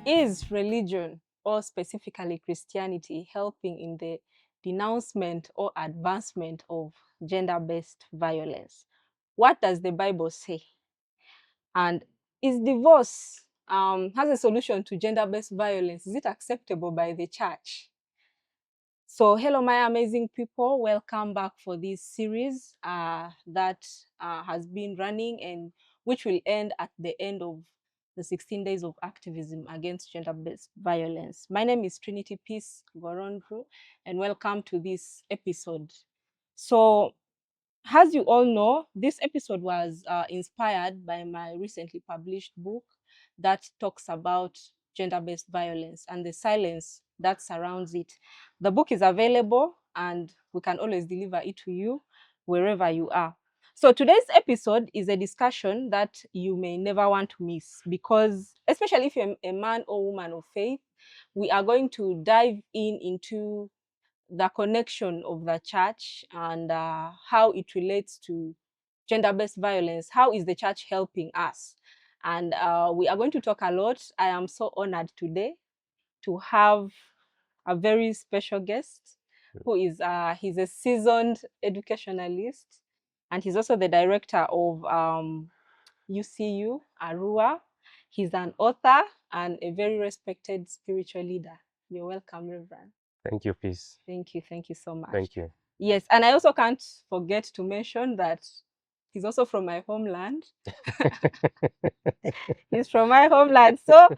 Is religion, or specifically Christianity, helping in the denouncement or advancement of gender-based violence? What does the Bible say? And is divorce has a solution to gender-based violence? Is it acceptable by the church? So hello, my amazing people. Welcome back for this series that has been running and which will end at the end of the 16 days of activism against gender-based violence. My name is Trinity Peace Gorondru, and welcome to this episode. So as you all know, this episode was inspired by my recently published book that talks about gender-based violence and the silence that surrounds it. The book is available and we can always deliver it to you wherever you are. So today's episode is a discussion that you may never want to miss because, especially if you're a man or woman of faith, we are going to dive into the connection of the church and how it relates to gender-based violence. How is the church helping us? And we are going to talk a lot. I am so honored today to have a very special guest who is he's a seasoned educationalist, and he's also the director of UCU Arua. He's an author and a very respected spiritual leader. You're welcome, Reverend. Thank you, Peace. Thank you so much. Thank you. Yes, and I also can't forget to mention that he's also from my homeland. He's from my homeland. So,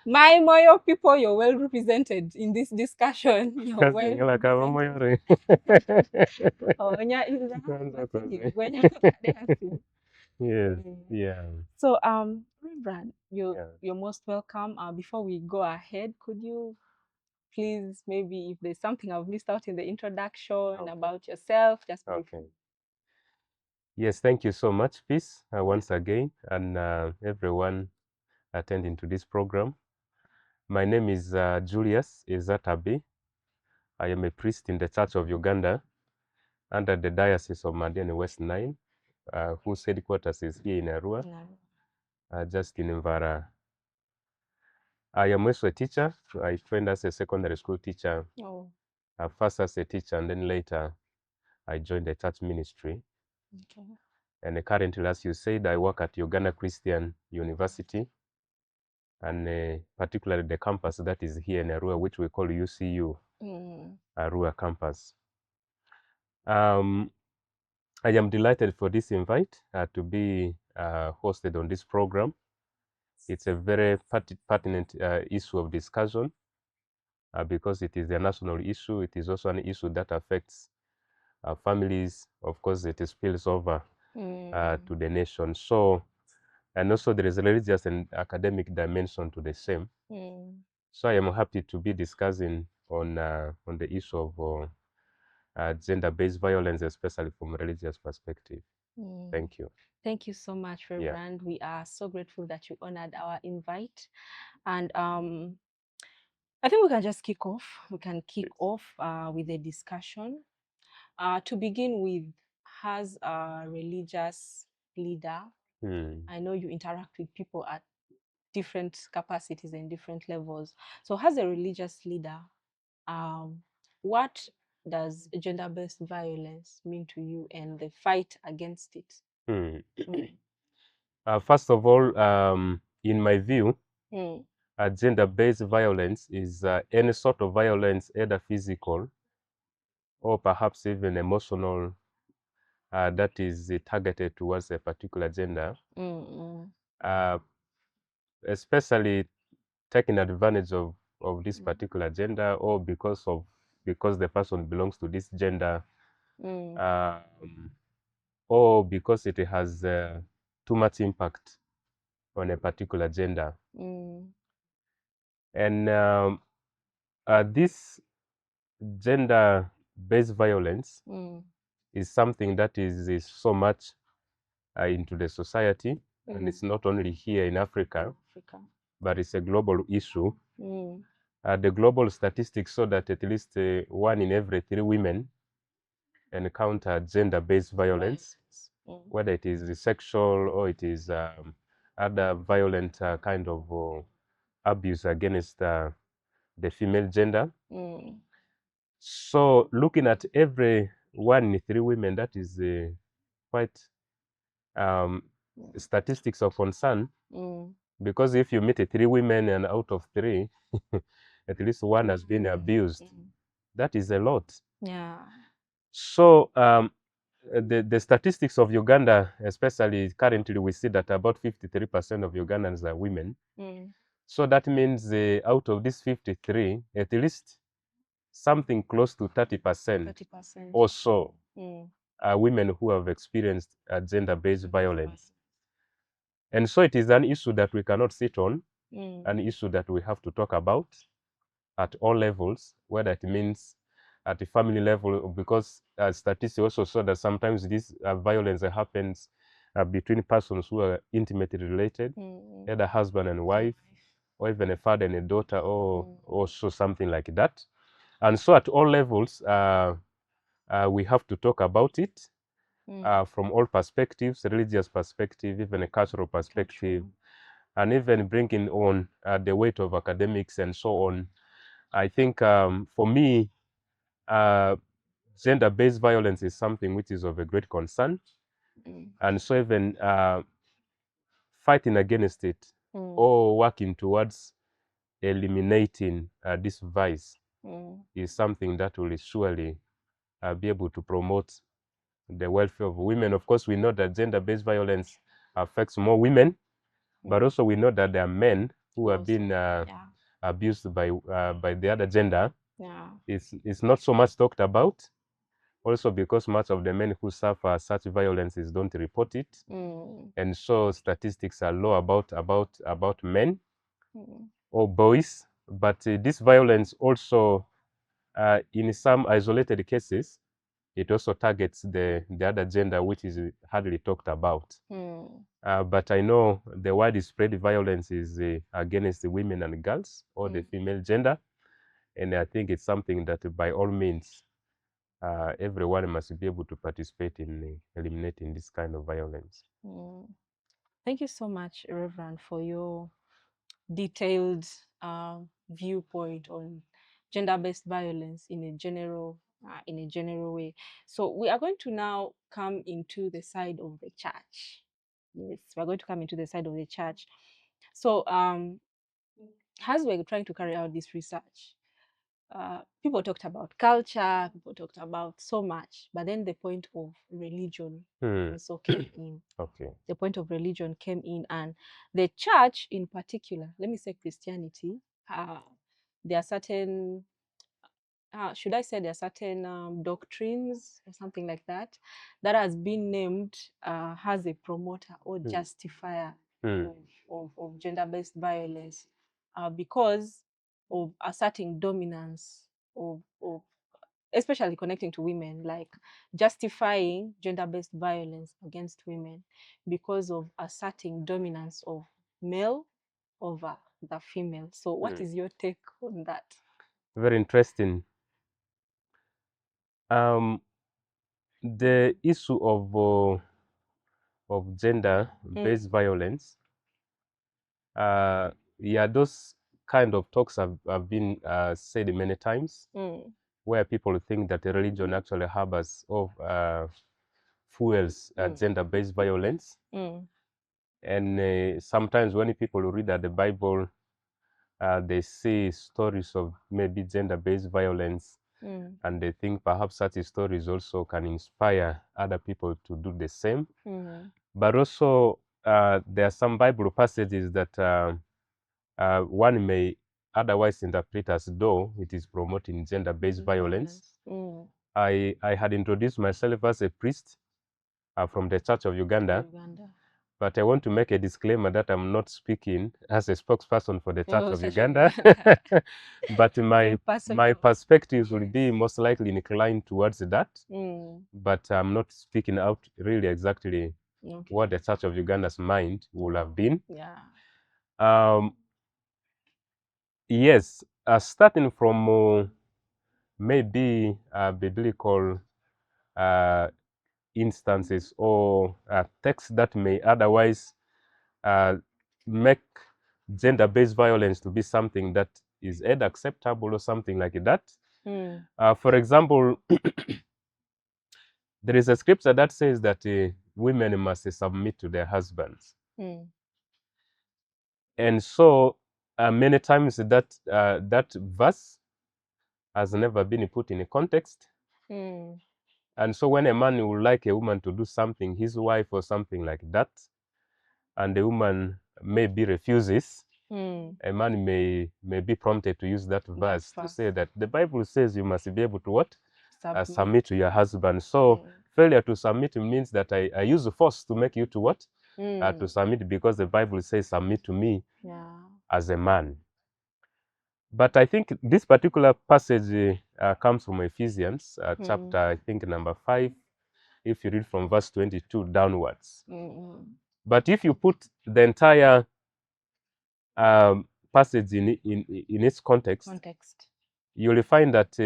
my Moyo people, you're well represented in this discussion. You're well represented. Yes, yeah. So, Reverend, you're most welcome. Before we go ahead, could you please, maybe if there's something I've missed out in the introduction about yourself, just briefly. Okay. Yes, thank you so much, Peace, once again, and everyone attending to this program. My name is Julius Izza. I am a priest in the Church of Uganda under the Diocese of Madiani West Nile, whose headquarters is here in Arua, just in Mvara. I am also a teacher. I trained as a secondary school teacher, first as a teacher, and then later I joined the church ministry. Okay. And currently, as you said, I work at Uganda Christian University, and particularly the campus that is here in Arua, which we call UCU, Arua Campus. I am delighted for this invite to be hosted on this program. It's a very pertinent issue of discussion because it is a national issue. It is also an issue that affects families. Of course, it spills over to the nation. So, and also there is a religious and academic dimension to the same. So I am happy to be discussing on the issue of gender-based violence, especially from a religious perspective. Thank you. Thank you so much, Reverend. We are so grateful that you honored our invite. And I think we can just kick off. We can kick off with a discussion. To begin with, as a religious leader, I know you interact with people at different capacities and different levels. So as a religious leader, what does gender-based violence mean to you and the fight against it? First of all, in my view, gender-based violence is any sort of violence, either physical or perhaps even emotional, that is targeted towards a particular gender, especially taking advantage of this particular gender, or because the person belongs to this gender, or because it has too much impact on a particular gender. And this gender-based violence is something that is so much into the society, and it's not only here in Africa, but it's a global issue. The global statistics show that at least 1 in every 3 women encounter gender-based violence, whether it is sexual or it is other violent kind of abuse against the female gender. Mm. So looking at every 1 in 3 women, that is quite statistics of concern. Mm. Because if you meet 3 women and out of 3, at least 1 has been abused, that is a lot. Yeah. So the statistics of Uganda, especially currently, we see that about 53% of Ugandans are women. Mm. So that means out of this 53, at least something close to 30% 30%. or so Mm. are women who have experienced gender-based violence. And so it is an issue that we cannot sit on, an issue that we have to talk about at all levels, whether it means at the family level, because statistics also show that sometimes this violence happens between persons who are intimately related, either husband and wife, or even a father and a daughter, or also something like that. And so at all levels, we have to talk about it from all perspectives, religious perspective, even a cultural perspective, and even bringing on the weight of academics and so on. I think for me, gender-based violence is something which is of a great concern. And so even fighting against it or working towards eliminating this vice is something that will surely be able to promote the welfare of women. Of course, we know that gender-based violence affects more women, but also we know that there are men who have been abused by the other gender. Yeah. It's not so much talked about, also because much of the men who suffer such violences don't report it. And so statistics are low about men or boys. But this violence also, in some isolated cases, it also targets the other gender, which is hardly talked about. But I know the widespread violence is against the women and girls, or the female gender. And I think it's something that by all means, everyone must be able to participate in eliminating this kind of violence. Thank you so much, Reverend, for your detailed viewpoint on gender-based violence in a general way. So we are going to now come into the side of the church. Yes, we're going to come into the side of the church. So as we're trying to carry out this research, people talked about culture, people talked about so much, but then the point of religion also came in. Okay. The point of religion came in, and the church in particular, let me say Christianity, there are certain, should I say there are certain doctrines or something like that, that has been named as a promoter or justifier of gender-based violence because of asserting dominance of especially connecting to women, like justifying gender-based violence against women because of asserting dominance of male over the female. So what is your take on that? Very interesting. The issue of gender-based violence, those kind of talks have been said many times, where people think that the religion actually harbors or fuels gender-based violence. And sometimes when people read the Bible, they see stories of maybe gender-based violence, and they think perhaps such stories also can inspire other people to do the same. But also, there are some Bible passages that one may otherwise interpret as though it is promoting gender-based violence. I had introduced myself as a priest from the Church of Uganda. But I want to make a disclaimer that I'm not speaking as a spokesperson for the Church of Uganda. But my perspectives will be most likely inclined towards that. But I'm not speaking out really exactly what the Church of Uganda's mind will have been. Yes, starting from maybe biblical instances or texts that may otherwise make gender-based violence to be something that is either acceptable or something like that. For example, there is a scripture that says that women must submit to their husbands. And so many times that verse has never been put in a context. And so when a man would like a woman to do something, his wife or something like that, and the woman maybe refuses, a man may be prompted to use that verse to say that the Bible says you must be able to what? Submit to your husband. So failure to submit means that I use force to make you to what? To submit, because the Bible says submit to me as a man. But I think this particular passage comes from Ephesians chapter, I think, number 5, if you read from verse 22 downwards. But if you put the entire passage in its context, you'll find that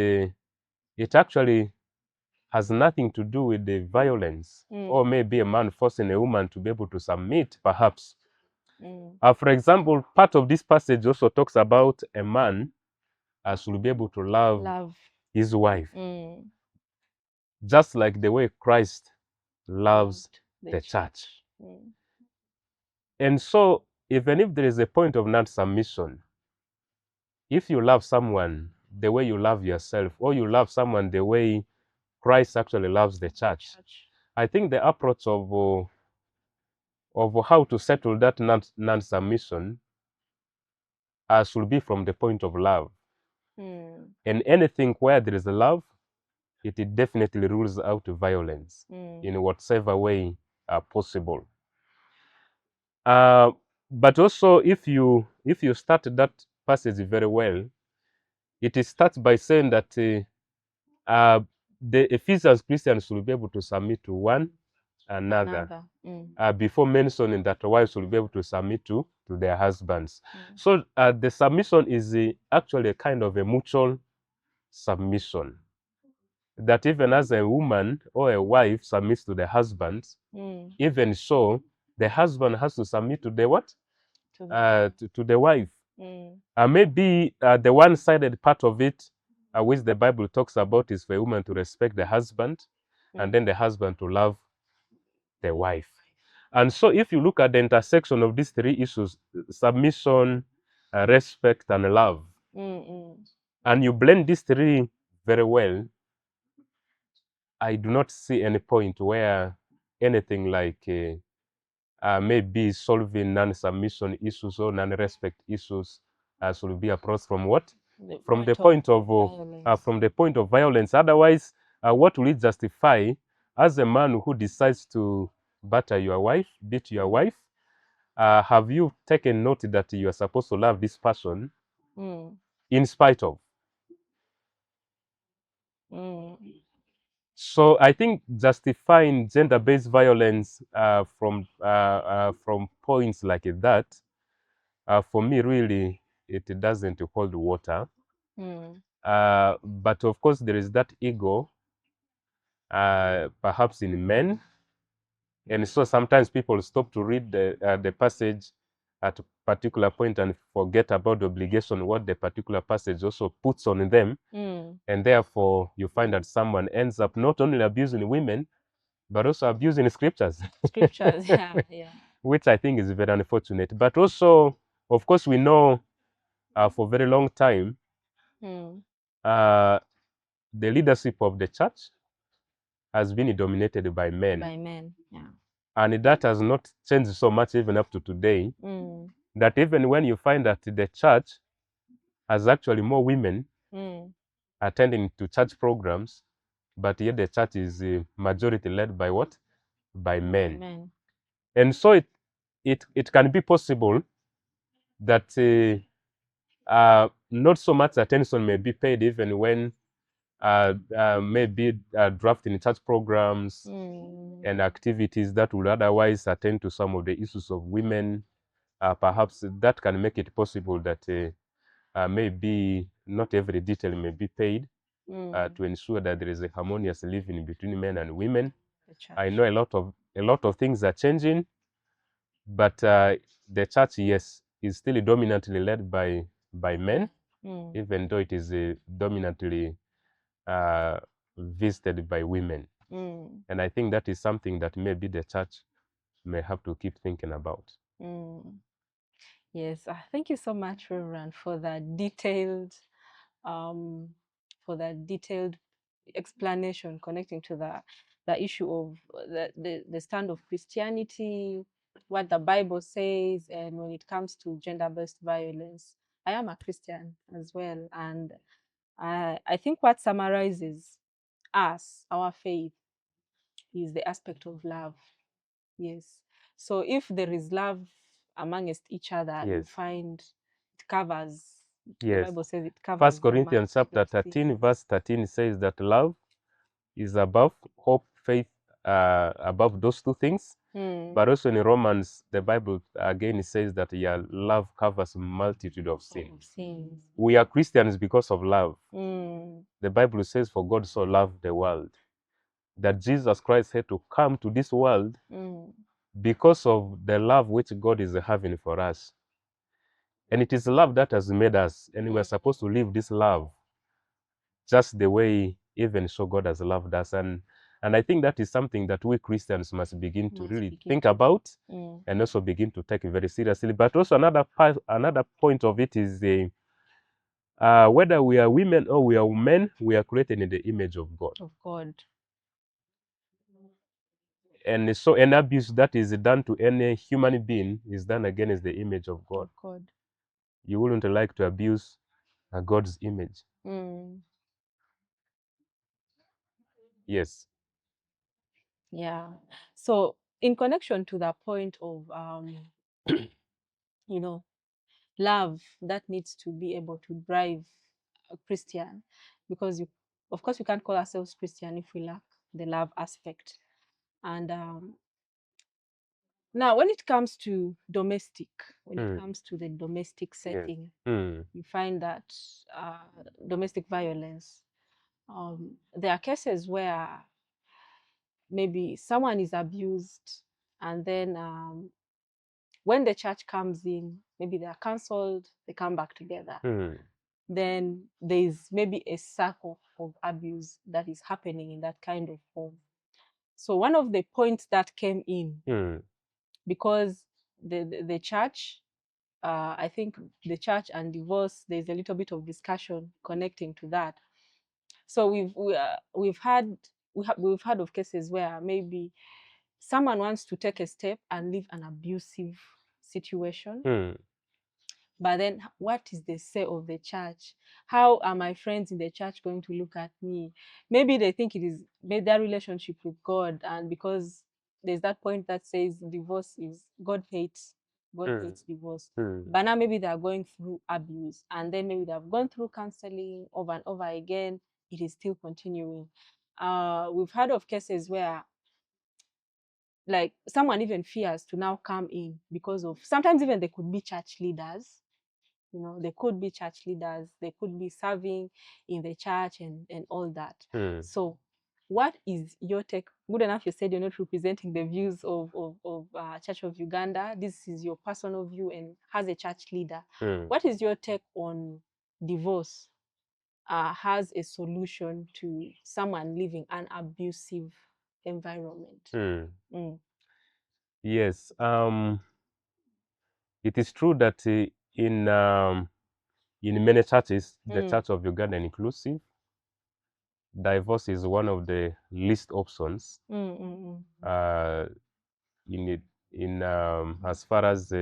it actually has nothing to do with the violence, or maybe a man forcing a woman to be able to submit, perhaps. For example, part of this passage also talks about a man should be able to love his wife, just like the way Christ loves the church. And so, even if there is a point of non-submission, if you love someone the way you love yourself, or you love someone the way Christ actually loves the church, I think the approach of how to settle that non-submission should be from the point of love. And anything where there is love, it definitely rules out violence in whatever way possible. But also, if you start that passage very well, it starts by saying that the Ephesians Christians should be able to submit to one another. Before mentioning that wives will be able to submit to their husbands. So the submission is actually a kind of a mutual submission. That even as a woman or a wife submits to the husband, even so, the husband has to submit to the what? To the wife. Maybe the one-sided part of it, which the Bible talks about, is for a woman to respect the husband, and then the husband to love the wife. And so if you look at the intersection of these three issues, submission, respect, and love, and you blend these three very well, I do not see any point where anything like maybe solving non-submission issues or non-respect issues should be approached from what? From the point of violence. Otherwise, what will it justify as a man who decides to batter your wife, beat your wife? Have you taken note that you are supposed to love this person in spite of? So I think justifying gender-based violence from points like that, for me, really, it doesn't hold water. But of course, there is that ego, perhaps in men, and so sometimes people stop to read the passage at a particular point and forget about the obligation, what the particular passage also puts on them. And therefore, you find that someone ends up not only abusing women, but also abusing scriptures. Which I think is very unfortunate. But also, of course, we know for a very long time, the leadership of the church has been dominated by men. And that has not changed so much even up to today, that even when you find that the church has actually more women attending to church programs, but yet the church is majority led by what? By men. And so it can be possible that not so much attention may be paid even when maybe drafting church programs and activities that would otherwise attend to some of the issues of women. Perhaps that can make it possible that maybe not every detail may be paid to ensure that there is a harmonious living between men and women. I know a lot of things are changing, but the church, yes, is still dominantly led by men, Mm. even though it is dominantly visited by women. Mm. And I think that is something that maybe the church may have to keep thinking about. Mm. Yes, thank you so much, Reverend, for that detailed explanation connecting to the issue of the stand of Christianity, what the Bible says, and when it comes to gender-based violence. I am a Christian as well, and I think what summarizes us, our faith, is the aspect of love. Yes. So if there is love amongst each other, you Yes. find it covers. The Yes. Bible says it covers. First Corinthians chapter 13, verse 13 says that love is above hope, faith, above those two things. But also in Romans, the Bible again says that love covers a multitude of sins. We are Christians because of love. The Bible says, for God so loved the world, that Jesus Christ had to come to this world because of the love which God is having for us. And it is love that has made us, and we're supposed to live this love just the way even so God has loved us. And I think that is something that we Christians must begin to really think about and also begin to take very seriously. But also another point of it is whether we are women or we are men, we are created in the image of God. And so an abuse that is done to any human being is done against the image of God. You wouldn't like to abuse God's image. Yes. Yeah. So in connection to the point of love that needs to be able to drive a Christian, because of course we can't call ourselves Christian if we lack the love aspect. And now when it comes to the domestic setting, you find that domestic violence, there are cases where maybe someone is abused, and then when the church comes in, maybe they are cancelled, they come back together. Then there's maybe a circle of abuse that is happening in that kind of home. So one of the points that came in, because the church, I think the church and divorce, there's a little bit of discussion connecting to that. So we've heard of cases where maybe someone wants to take a step and leave an abusive situation. But then what is the say of the church? How are my friends in the church going to look at me? Maybe they think it is their relationship with God, and because there's that point that says divorce is God hates divorce. But now maybe they are going through abuse, and then maybe they have gone through counseling over and over again. It is still continuing. We've heard of cases where like someone even fears to now come in because of, sometimes even they could be church leaders. They could be church leaders, they could be serving in the church and all that. So what is your take? Good enough you said you're not representing the views of Church of Uganda. This is your personal view and as a church leader. What is your take on divorce as a solution to someone living an abusive environment? Yes. It is true that in many churches, the Church of Uganda inclusive, divorce is one of the least options. As far as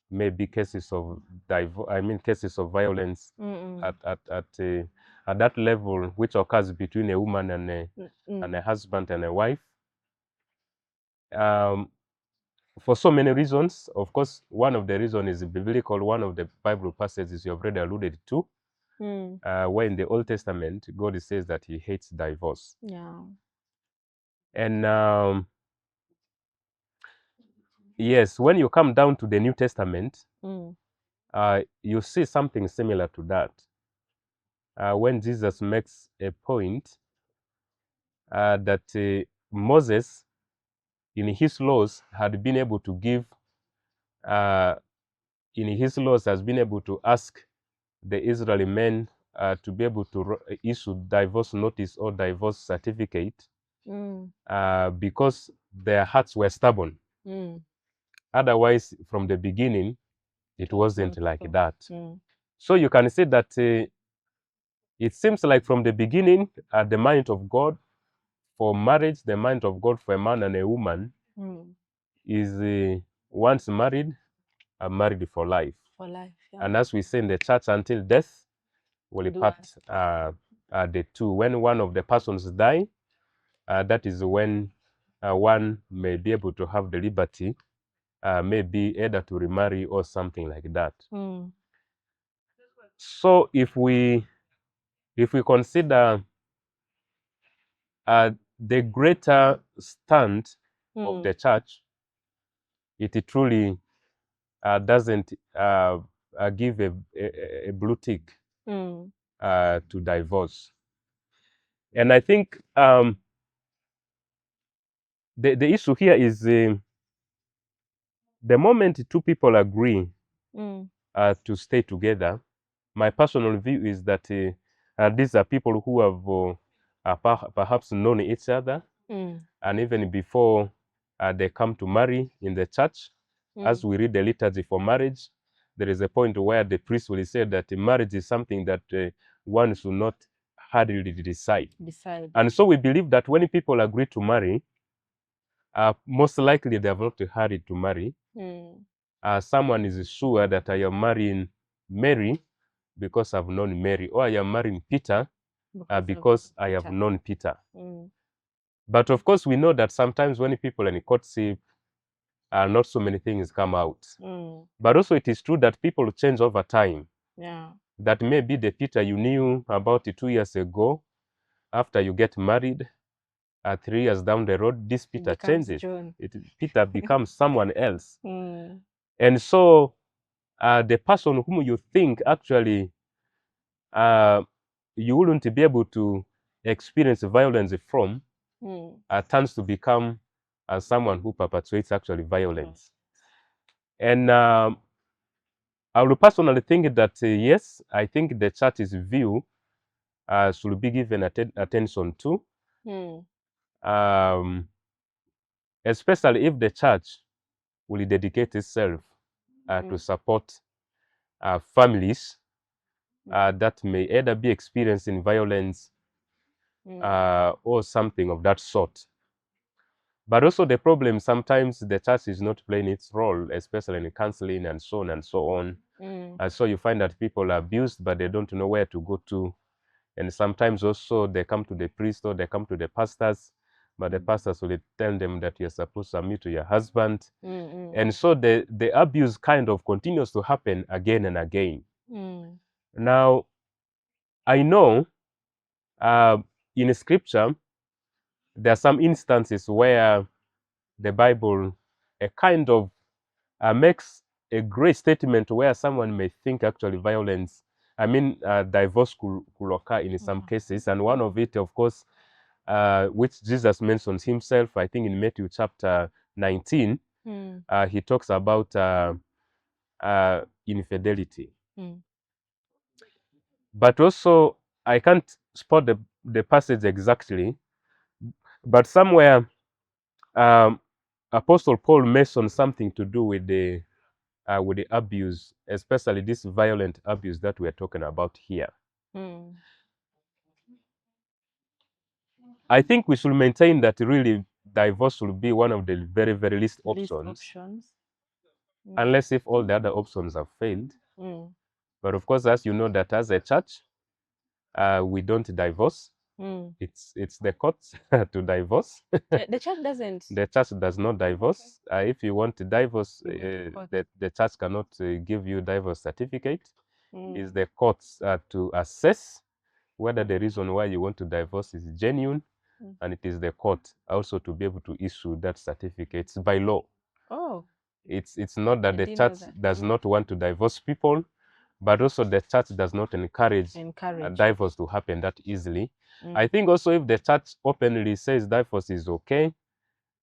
maybe cases of cases of violence at that level, which occurs between a woman and a husband and a wife. For so many reasons. Of course, one of the reasons is biblical. One of the Bible passages you have already alluded to, where in the Old Testament, God says that he hates divorce. And yes, when you come down to the New Testament, you see something similar to that. When Jesus makes a point that Moses, in his laws, had been able to give in his laws has been able to ask the Israeli men to be able to issue divorce notice or divorce certificate because their hearts were stubborn. Otherwise, from the beginning, it wasn't like that. So you can say that it seems like from the beginning, the mind of God for marriage, the mind of God for a man and a woman is once married, are married for life. For life, yeah. And as we say in the church, until death will part the two. When one of the persons die, that is when one may be able to have the liberty, maybe either to remarry or something like that. So if we consider the greater stand of the church, it truly doesn't give a blue tick to divorce. And I think the issue here is the moment two people agree to stay together, my personal view is that these are people who have perhaps known each other, and even before they come to marry in the church, as we read the liturgy for marriage, there is a point where the priest will say that marriage is something that one should not hurriedly decide. And so we believe that when people agree to marry, most likely they have not hurried to marry. Someone is sure that I am marrying Mary because I've known Mary, or I am marrying Peter because I have known Peter. But of course, we know that sometimes when people are in courtship, not so many things come out. But also it is true that people change over time. That maybe the Peter you knew about 2 years ago, after you get married, 3 years down the road, this Peter changes. Peter becomes someone else. And so the person whom you think actually you wouldn't be able to experience violence from turns to become someone who perpetuates actually violence. And I would personally think that yes, I think the church's view should be given attention to, especially if the church will dedicate itself to support families that may either be experiencing violence or something of that sort. But also the problem, sometimes the church is not playing its role, especially in counseling and so on and so on. And so you find that people are abused, but they don't know where to go to. And sometimes also they come to the priest or they come to the pastors, but the pastors will tell them that you're supposed to submit to your husband. And so the abuse kind of continues to happen again and again. Now, I know in scripture, there are some instances where the Bible kind of makes a great statement where someone may think actually violence, divorce could occur in some cases. And one of it, of course, which Jesus mentions himself, I think in Matthew chapter 19, he talks about infidelity. But also, I can't spot the passage exactly, but somewhere Apostle Paul mentioned something to do with the abuse, especially this violent abuse that we are talking about here. I think we should maintain that really divorce will be one of the very, very least options. Unless if all the other options have failed. But of course, as you know, that as a church, we don't divorce. It's the courts to divorce. The church doesn't. The church does not divorce. If you want to divorce, the church cannot give you divorce certificate. It's the courts to assess whether the reason why you want to divorce is genuine, and it is the court also to be able to issue that certificate by law. It's not that the church does not want to divorce people, but also the church does not encourage divorce to happen that easily. I think also if the church openly says divorce is okay,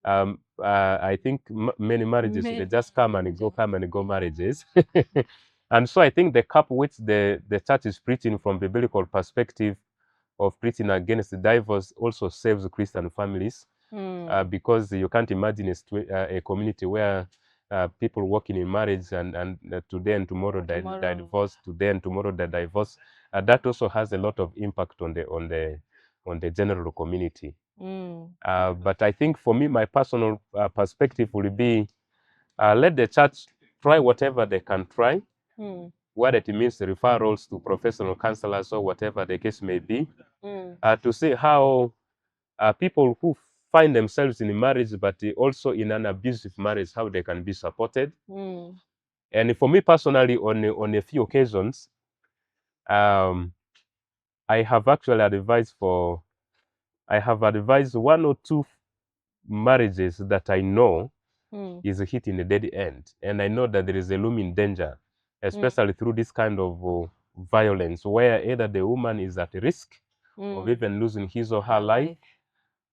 I think many marriages, they just come and go marriages. And so I think the cup which the church is preaching from biblical perspective of preaching against divorce also saves Christian families, because you can't imagine a community where people working in marriage and today and tomorrow they divorce, today and tomorrow they divorce. That also has a lot of impact on the general community. But I think for me, my personal perspective will be, let the church try whatever they can try, whether it means referrals to professional counselors or whatever the case may be, to see how people who find themselves in a marriage but also in an abusive marriage, how they can be supported. And for me personally, on a few occasions, I have actually advised one or two marriages that I know is hitting a dead end, and I know that there is a looming danger, especially through this kind of violence, where either the woman is at risk of even losing his or her life.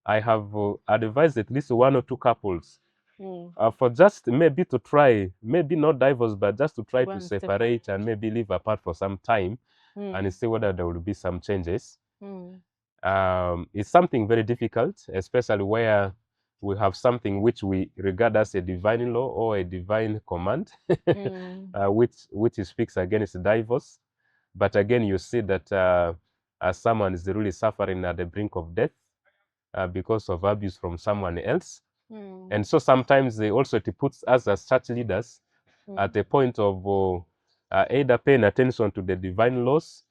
I have advised at least one or two couples for just maybe to try, maybe not divorce, but just to try to separate and maybe live apart for some time and see whether there will be some changes. It's something very difficult, especially where we have something which we regard as a divine law or a divine command, which speaks against divorce. But again, you see that as someone is really suffering at the brink of death because of abuse from someone else. And so sometimes it puts us as church leaders at a point of either paying attention to the divine laws,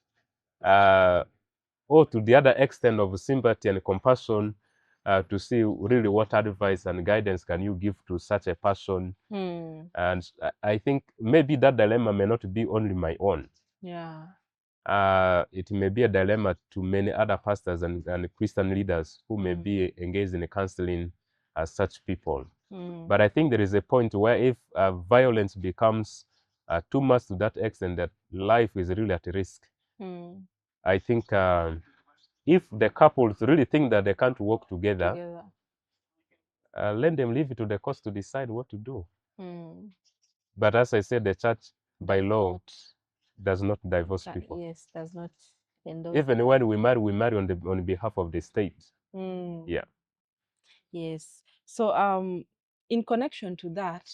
or to the other extent of sympathy and compassion, to see really what advice and guidance can you give to such a person. And I think maybe that dilemma may not be only my own. It may be a dilemma to many other pastors and Christian leaders who may be engaged in counseling as such people. But I think there is a point where if violence becomes too much to that extent that life is really at risk, I think if the couples really think that they can't work together, let them leave it to the courts to decide what to do. But as I said, the church by law does not divorce people. Yes, does not endorse. Even when we marry on behalf of the state. Yeah. Yes. So in connection to that,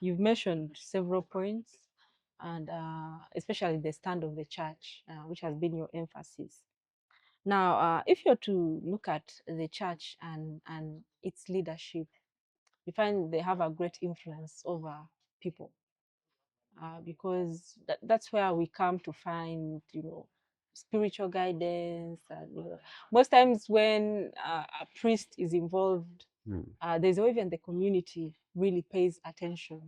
you've mentioned several points, and especially the stand of the church, which has been your emphasis. Now, if you're to look at the church and its leadership, you find they have a great influence over people, because that's where we come to find, spiritual guidance. And most times when a priest is involved, there's even the community really pays attention.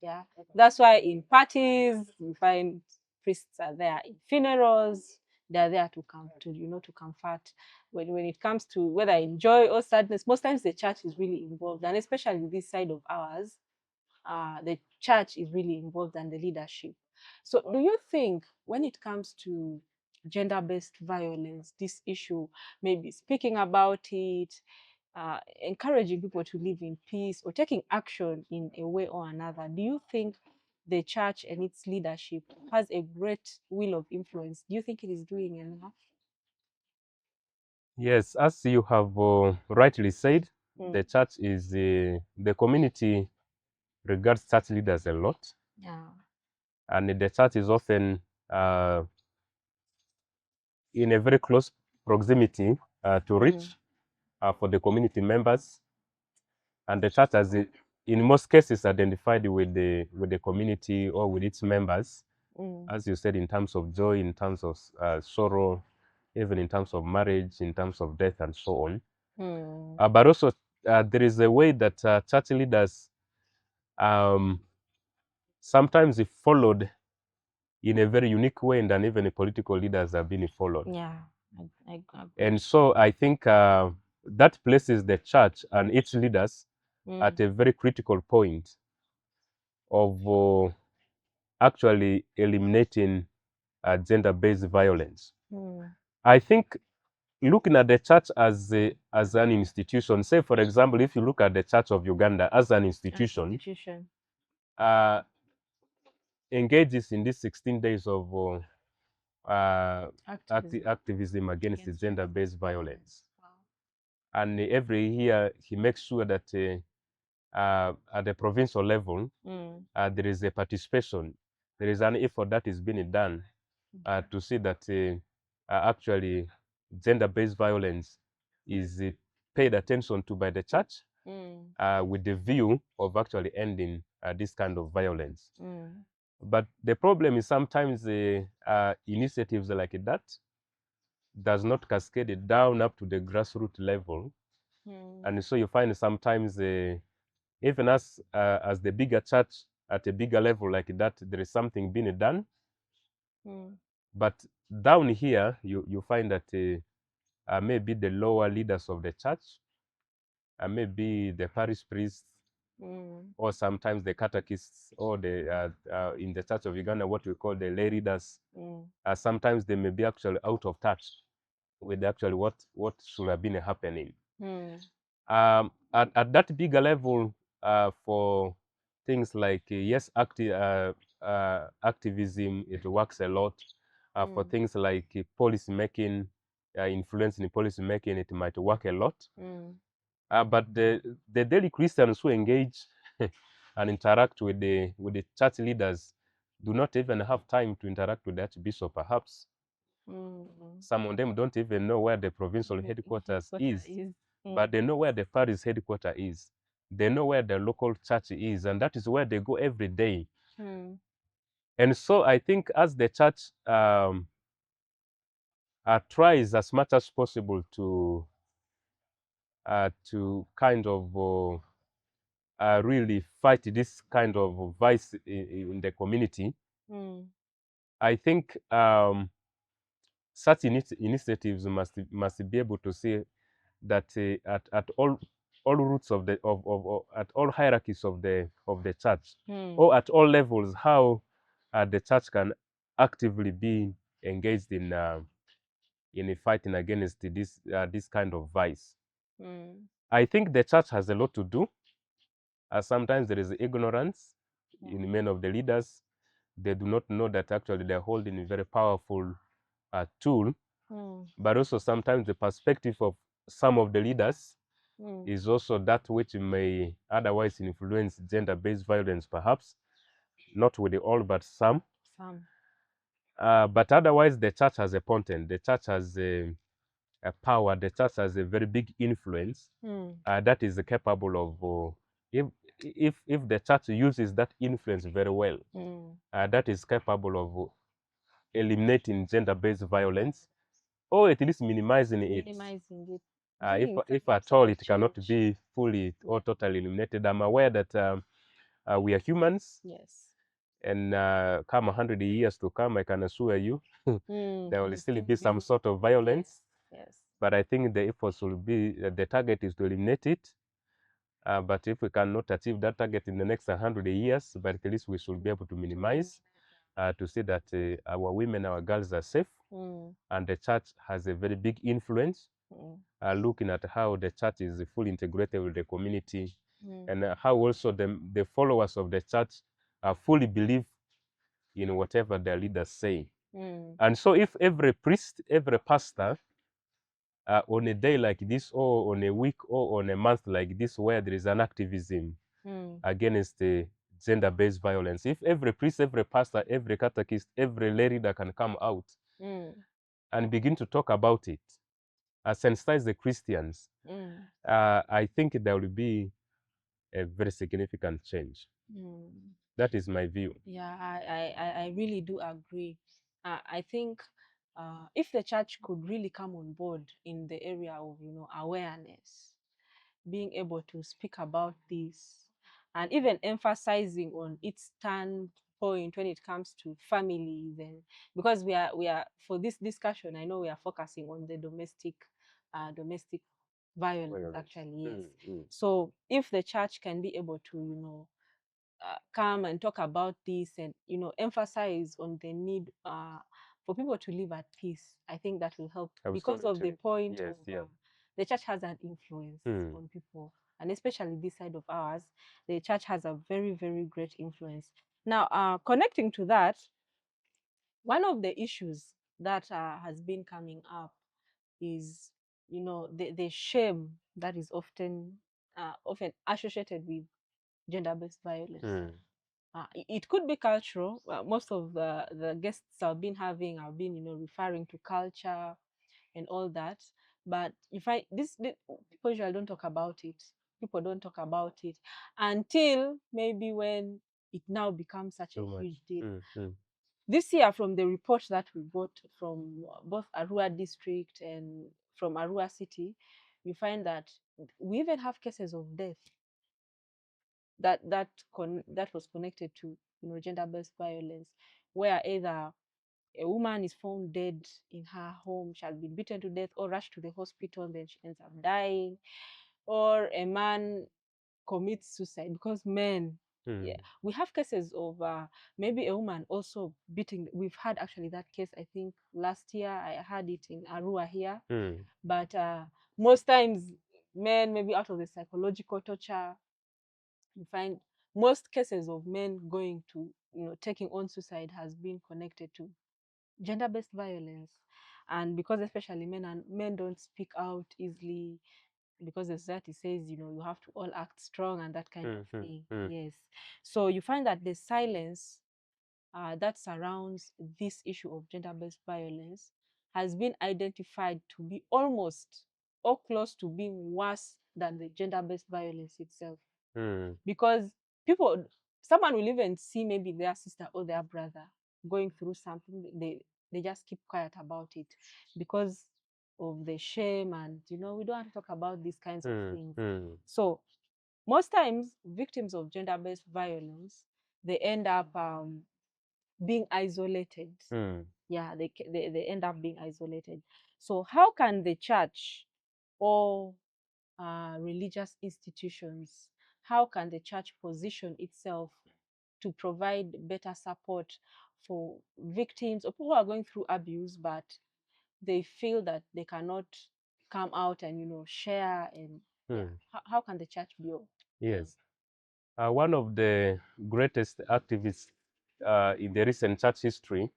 Yeah, that's why in parties we find priests are there. In funerals, they're there to come to comfort. When it comes to whether in joy or sadness, most times the church is really involved, and especially this side of ours, the church is really involved and the leadership. So do you think when it comes to gender-based violence, this issue, maybe speaking about it, encouraging people to live in peace or taking action in a way or another, do you think the church and its leadership has a great will of influence? Do you think it is doing enough? Yes, as you have rightly said, the church is the community regards church leaders a lot. And the church is often in a very close proximity to reach for the community members. And the church has, in most cases, identified with the community or with its members, as you said, in terms of joy, in terms of sorrow, even in terms of marriage, in terms of death, and so on. But also, there is a way that church leaders sometimes if followed in a very unique way, and even the political leaders have been followed. Yeah, I And so I think that places the church and its leaders at a very critical point of actually eliminating gender-based violence. I think looking at the church as an institution, say for example, if you look at the Church of Uganda as an institution, uh, engages in these 16 days of activism against gender-based violence. Wow. And every year he makes sure that at the provincial level, there is a participation, there is an effort that is being done to see that actually gender-based violence is paid attention to by the church with the view of actually ending this kind of violence. But the problem is sometimes initiatives like that does not cascade it down up to the grassroots level. And so you find sometimes even as the bigger church at a bigger level like that, there is something being done. But down here, you find that maybe the lower leaders of the church, maybe the parish priests, or sometimes the catechists, or the in the Church of Uganda, what we call the lay leaders, sometimes they may be actually out of touch with actually what should have been happening. At that bigger level, for things like yes, activism, it works a lot. For things like policy making, influence in policy making, it might work a lot. But the daily Christians who engage and interact with the church leaders do not even have time to interact with the Archbishop, perhaps. Some of them don't even know where the provincial headquarters is. But they know where the parish headquarters is. They know where the local church is, and that is where they go every day. And so I think as the church tries as much as possible to kind of really fight this kind of vice in the community, I think such initiatives must be able to see that at all roots of the at all hierarchies of the church, or at all levels, how the church can actively be engaged in fighting against this kind of vice. I think the church has a lot to do. Sometimes there is ignorance in many of the leaders. They do not know that actually they're holding a very powerful tool. But also sometimes the perspective of some of the leaders is also that which may otherwise influence gender-based violence, perhaps not with the all, but some. But otherwise, the church has a content. The church has a power. The church has a very big influence that is capable of, if the church uses that influence very well, that is capable of eliminating gender-based violence, or at least minimizing it. If at all it cannot be fully or totally eliminated. I'm aware that we are humans. Yes. And come 100 years to come, I can assure you, there will still be some sort of violence. Yes. But I think the efforts will be, the target is to eliminate it. But if we cannot achieve that target in the next 100 years, but at least we should be able to minimize, to see that our women, our girls are safe. And the church has a very big influence, looking at how the church is fully integrated with the community, and how also the followers of the church fully believe in whatever their leaders say. And so if every priest, every pastor, on a day like this, or on a week, or on a month like this, where there is an activism against gender-based violence, if every priest, every pastor, every catechist, every lay reader can come out and begin to talk about it, sensitize the Christians, I think there will be a very significant change. That is my view. Yeah, I really do agree. I think if the church could really come on board in the area of awareness, being able to speak about this, and even emphasizing on its standpoint when it comes to families, and because we are for this discussion, I know we are focusing on the domestic violence actually. Yes. So if the church can be able to come and talk about this, and emphasize on the need for people to live at peace. I think that will help because of the Absolutely. point Yes, of yeah. the church has an influence on people, and especially this side of ours, the church has a very, very great influence. Now, connecting to that, one of the issues that has been coming up is, the shame that is often associated with gender-based violence. It could be cultural. Most of the guests I've been having have been, referring to culture and all that. But if people usually don't talk about it. People don't talk about it until maybe when it now becomes such a Too much. huge deal. This year, from the report that we got from both Arua district and from Arua city, you find that we even have cases of death that was connected to, gender-based violence, where either a woman is found dead in her home, she has been beaten to death or rushed to the hospital, and then she ends up dying, or a man commits suicide because men. Yeah, we have cases of maybe a woman also beating. We've had actually that case, I think last year. I had it in Arua here. But most times men, maybe out of the psychological torture, you find most cases of men going to, taking on suicide has been connected to gender-based violence. And because especially men don't speak out easily, because the society says, you have to all act strong and that kind of thing. Yes. So you find that the silence that surrounds this issue of gender-based violence has been identified to be almost or close to being worse than the gender-based violence itself. Because someone will even see maybe their sister or their brother going through something, they just keep quiet about it because of the shame, and we don't want to talk about these kinds of things. So most times victims of gender-based violence, they end up being isolated. Yeah, they end up being isolated. So how can the church or religious institutions, how can the church position itself to provide better support for victims or people who are going through abuse, but they feel that they cannot come out and share, and how can the church be? Yes. One of the greatest activists in the recent church history,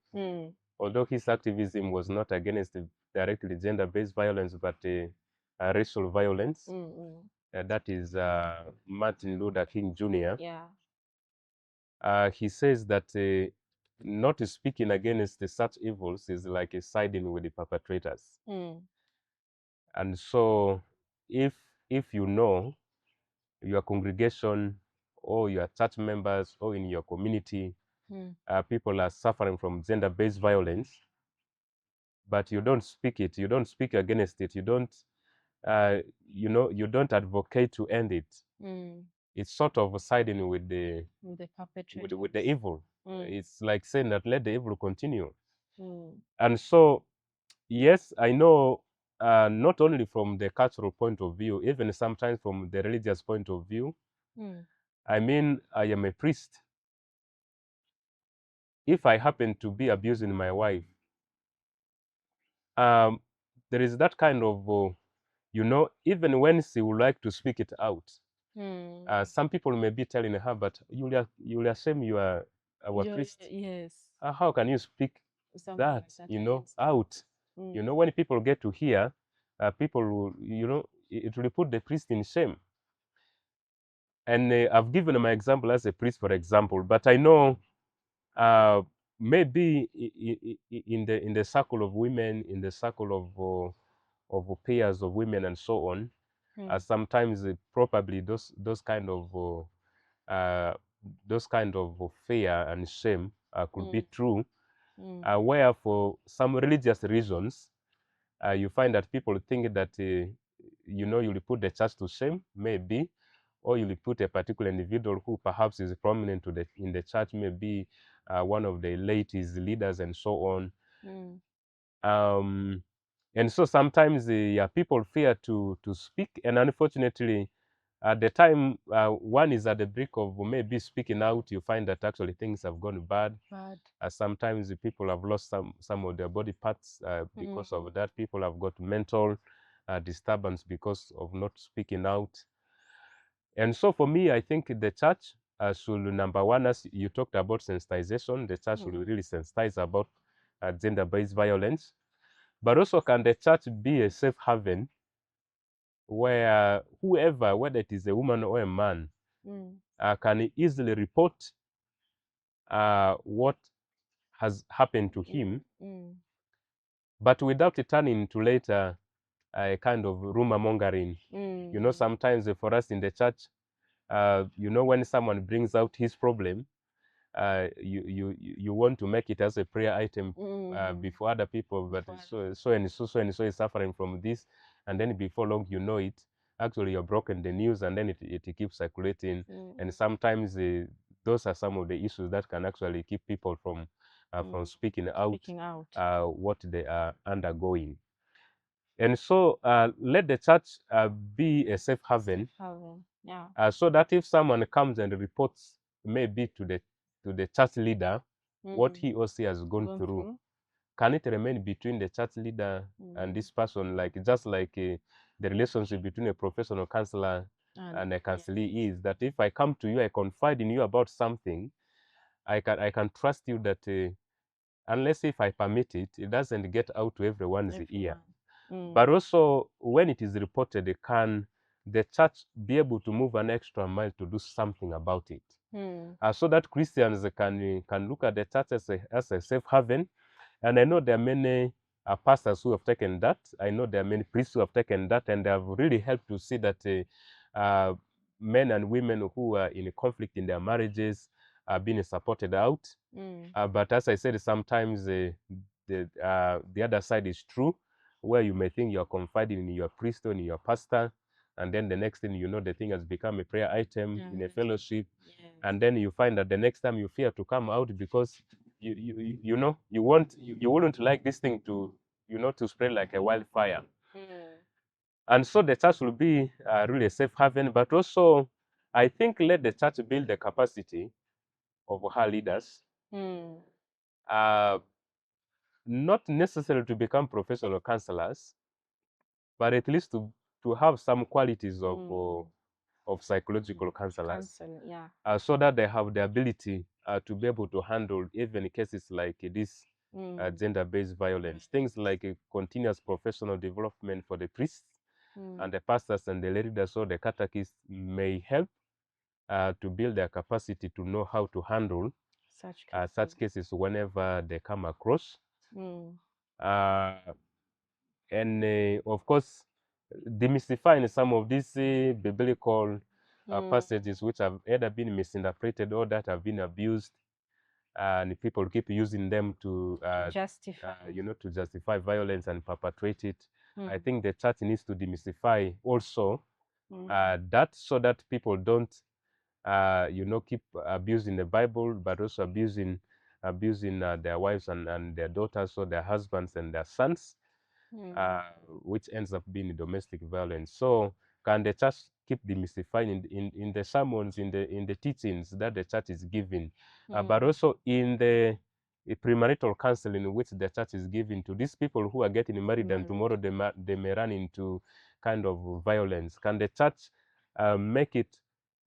although his activism was not against directly gender-based violence, but racial violence, that is Martin Luther King Jr. He says that not speaking against such evils is like siding with the perpetrators. And so if you know your congregation or your church members or in your community, people are suffering from gender-based violence, but you don't speak it, you don't speak against it, you don't, you don't advocate to end it. It's sort of siding with the perpetrators, with the evil. It's like saying that let the evil continue. And so, yes, I know, not only from the cultural point of view, even sometimes from the religious point of view. I mean, I am a priest. If I happen to be abusing my wife, there is that kind of, even when she would like to speak it out, some people may be telling her, but you'll assume you are our priest. Yes. How can you speak that, out? When people get to hear, people will, it will put the priest in shame. And I've given my example as a priest, for example, but I know maybe in the circle of women, in the circle of peers of women and so on, sometimes probably those kind of fear and shame could be true, where for some religious reasons you find that people think that you'll put the church to shame, maybe, or you'll put a particular individual who perhaps is prominent in the church, maybe one of the ladies leaders and so on. And so sometimes people fear to speak, and unfortunately At the time one is at the brink of maybe speaking out, you find that actually things have gone bad. Sometimes the people have lost some of their body parts because of that. People have got mental disturbance because of not speaking out. And so for me, I think the church should, number one, as you talked about sensitization, the church should really sensitize about gender-based violence. But also, can the church be a safe haven where whoever, whether it is a woman or a man, can easily report what has happened to him, but without it turning into later a kind of rumor mongering. You know, sometimes for us in the church, you know, when someone brings out his problem, you want to make it as a prayer item before other people, but so and so is suffering from this, and then before long, you know it, actually you're broken the news, and then it keeps circulating. And sometimes those are some of the issues that can actually keep people from speaking out, what they are undergoing. And so let the church be a safe haven, so that if someone comes and reports maybe to the church leader what he or she has gone through, can it remain between the church leader and this person, like just like the relationship between a professional counselor and a counselee is that if I come to you, I confide in you about something, I can trust you that unless if I permit it, it doesn't get out to everyone's ear. But also, when it is reported, can the church be able to move an extra mile to do something about it? So that Christians can look at the church as a safe haven. And I know there are many pastors who have taken that. I know there are many priests who have taken that, and they have really helped to see that men and women who are in conflict in their marriages are being supported out. But as I said, sometimes the other side is true, where you may think you're confiding in your priest or in your pastor, and then the next thing you know, the thing has become a prayer item in a fellowship, and then you find that the next time you fear to come out because you know you wouldn't like this thing to to spread like a wildfire. And so the church will be really a safe haven, but also I think let the church build the capacity of her leaders, not necessarily to become professional counselors, but at least to have some qualities of psychological counselors, so that they have the ability to be able to handle even cases like this gender-based violence. Things like continuous professional development for the priests and the pastors and the leaders or the catechists may help to build their capacity to know how to handle such cases whenever they come across. And of course, demystifying some of these biblical passages which have either been misinterpreted or that have been abused, and people keep using them to justify violence and perpetrate it. I think the church needs to demystify also that, so that people don't keep abusing the Bible, but also abusing their wives and their daughters or their husbands and their sons, which ends up being domestic violence. So can the church keep demystifying in the sermons, in the teachings that the church is giving, but also in the premarital counseling which the church is giving to these people who are getting married and tomorrow they may run into kind of violence? Can the church make it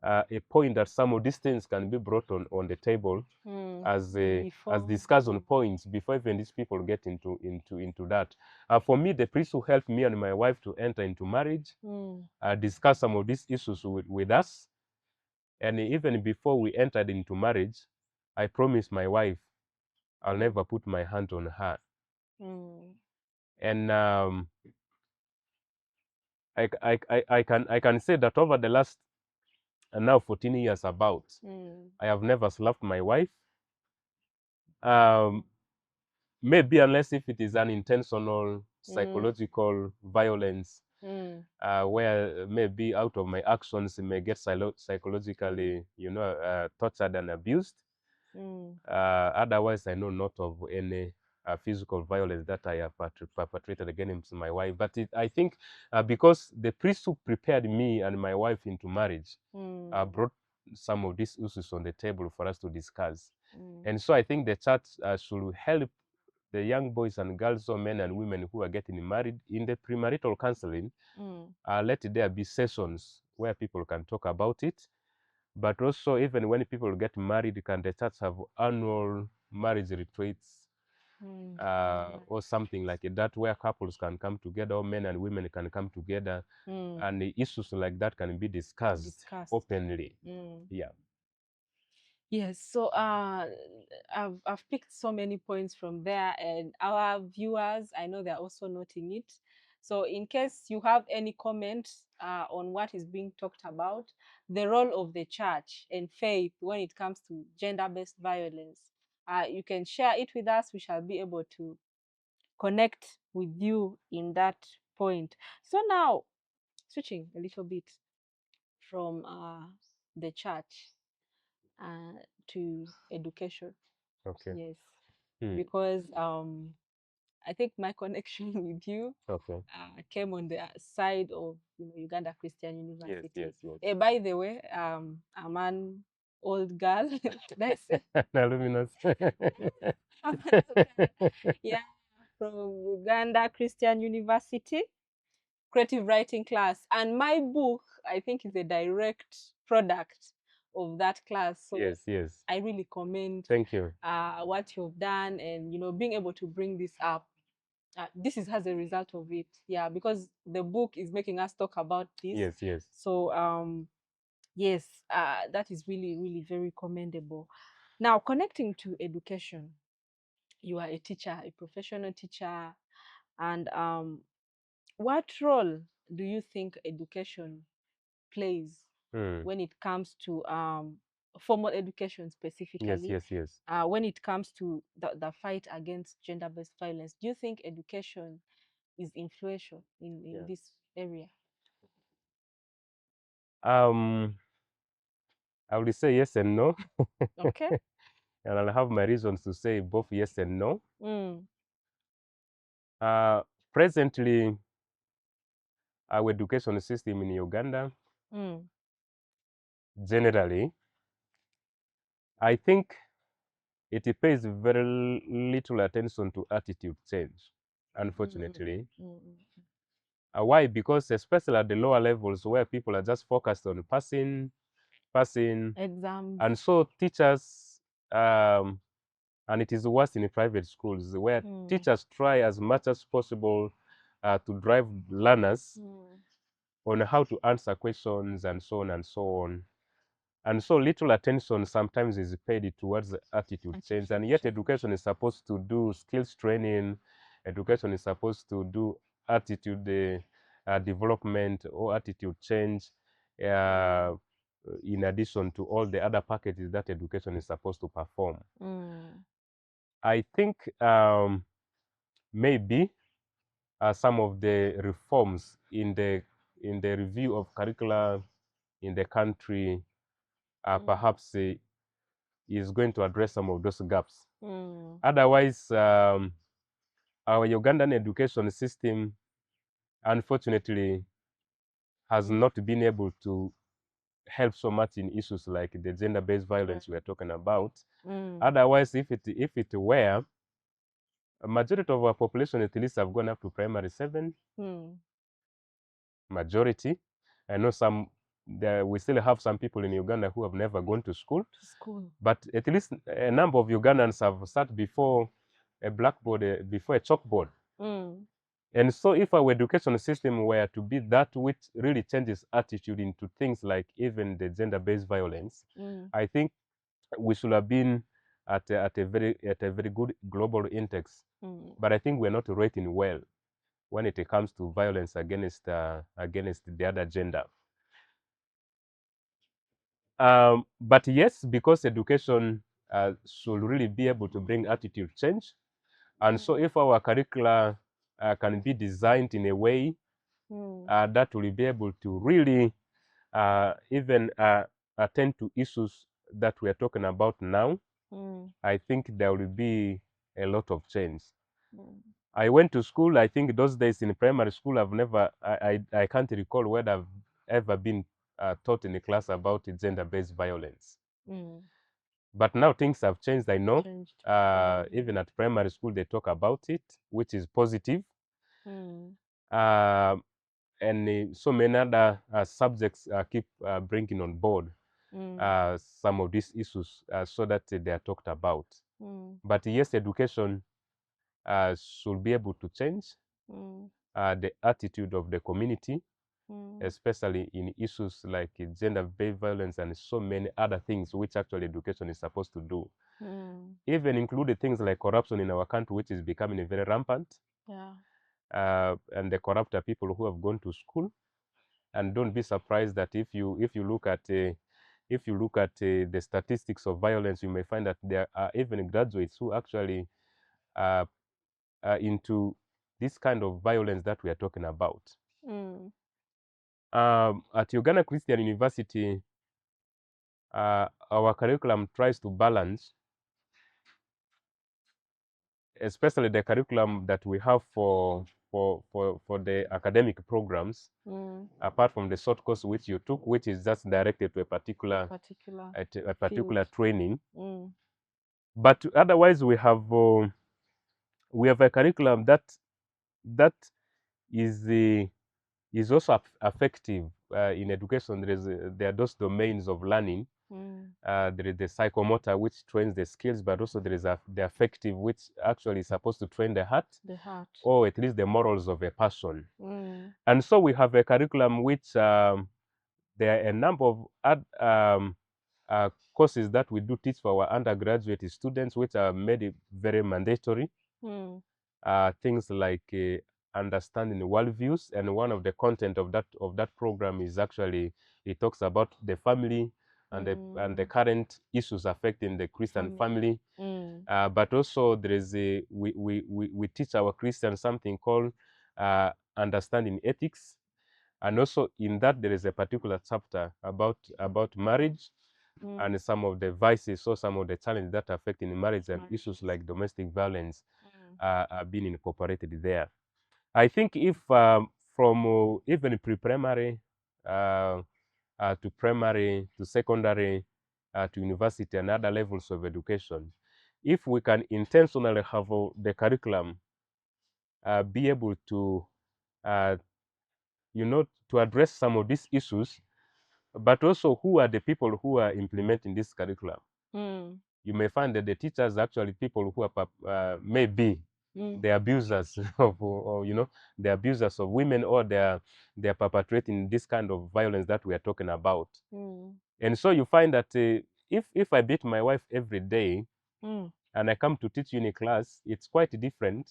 a point that some of these things can be brought on the table as discussion points before even these people get into that? For me, the priest who helped me and my wife to enter into marriage discussed some of these issues with us, and even before we entered into marriage, I promised my wife I'll never put my hand on her. And I can say that over the last now 14 years about, I have never slapped my wife. Maybe unless if it is an intentional psychological violence, where maybe out of my actions may get psychologically, tortured and abused. Otherwise, I know not of any physical violence that I have perpetrated against my wife. But I think because the priesthood prepared me and my wife into marriage, brought some of these issues on the table for us to discuss. And so I think the church should help the young boys and girls or men and women who are getting married in the premarital counseling. Let there be sessions where people can talk about it. But also, even when people get married, can the church have annual marriage retreats or something like that, where couples can come together, or men and women can come together, and the issues like that can be discussed openly. Yeah. Yes, so I've picked so many points from there, and our viewers, I know they're also noting it. So in case you have any comments on what is being talked about, the role of the church and faith when it comes to gender-based violence, you can share it with us. We shall be able to connect with you in that point. So now, switching a little bit from the church to education. Okay. Yes, because I think my connection with you came on the side of Uganda Christian University. Yes, yes, yes. By the way, I'm an old girl. Did I say? Luminous. I'm an old girl. Yeah, from Uganda Christian University, creative writing class, and my book I think is a direct product of that class. So yes, yes. I really commend Thank you. what you've done, and being able to bring this up. This is as a result of it, yeah, because the book is making us talk about this. Yes, yes. So yes, that is really, really very commendable. Now, connecting to education, you are a teacher, a professional teacher, and what role do you think education plays when it comes to formal education specifically? Yes, yes, yes. When it comes to the fight against gender-based violence, do you think education is influential in this area? I would say yes and no. Okay. And I'll have my reasons to say both yes and no. Presently, our education system in Uganda, generally, I think it pays very little attention to attitude change, unfortunately. Why? Because especially at the lower levels where people are just focused on passing, Exams. and so teachers, and it is worse in private schools where teachers try as much as possible to drive learners on how to answer questions and so on and so on. And so little attention sometimes is paid towards the attitude change. And yet education is supposed to do skills training. Education is supposed to do attitude development or attitude change in addition to all the other packages that education is supposed to perform. I think maybe some of the reforms in the review of curricula in the country perhaps is going to address some of those gaps. Otherwise, our Ugandan education system, unfortunately, has not been able to help so much in issues like the gender-based violence we are talking about. Otherwise, if it were, a majority of our population at least have gone up to primary 7. Majority. I know we still have some people in Uganda who have never gone to school. But at least a number of Ugandans have sat before a blackboard, before a chalkboard. And so if our education system were to be that which really changes attitude into things like even the gender-based violence, I think we should have been at a very good global index. But I think we're not rating well when it comes to violence against the other gender. But yes, because education should really be able to bring attitude change. And so if our curricula can be designed in a way that will be able to really even attend to issues that we are talking about now, I think there will be a lot of change. Mm. I went to school. I think those days in primary school, I can't recall whether I've ever been taught in a class about gender-based violence. Mm. But now things have changed, I know. Changed. Even at primary school, they talk about it, which is positive. Mm. And so many other subjects keep bringing on board some of these issues so that they are talked about. Mm. But yes, education should be able to change Mm. the attitude of the community, Mm. especially in issues like gender-based violence and so many other things which actually education is supposed to do. Mm. Even included things like corruption in our country, which is becoming very rampant. Yeah. And the corrupt are people who have gone to school. And don't be surprised that if you look at the statistics of violence, you may find that there are even graduates who actually are into this kind of violence that we are talking about. Mm. At Uganda Christian University, our curriculum tries to balance, especially the curriculum that we have for the academic programs, Mm. apart from the short course which you took, which is just directed to a particular Field. training. Mm. But otherwise, we have a curriculum that is is also effective in education. There are those domains of learning. Mm. There is the psychomotor, which trains the skills, but also there is the affective, which actually is supposed to train the heart, The heart. or at least the morals of a person. Mm. And so we have a curriculum which there are a number of courses that we do teach for our undergraduate students, which are made very mandatory. Mm. Things like understanding worldviews, and one of the content of that program is actually, it talks about the family and the current issues affecting the Christian family. Mm. But also there is we teach our Christians something called understanding ethics, and also in that there is a particular chapter about marriage and some of the vices or some of the challenges that are affecting marriage, and issues like domestic violence are being incorporated there. I think if from even pre-primary to primary to secondary to university and other levels of education, if we can intentionally have the curriculum be able to uh, to address some of these issues, but also who are the people who are implementing this curriculum. Mm. You may find that the teachers are actually people who are maybe the abusers or the abusers of women, or they're perpetrating this kind of violence that we are talking about. Mm. And so you find that if I beat my wife every day and I come to teach you in a class, it's quite different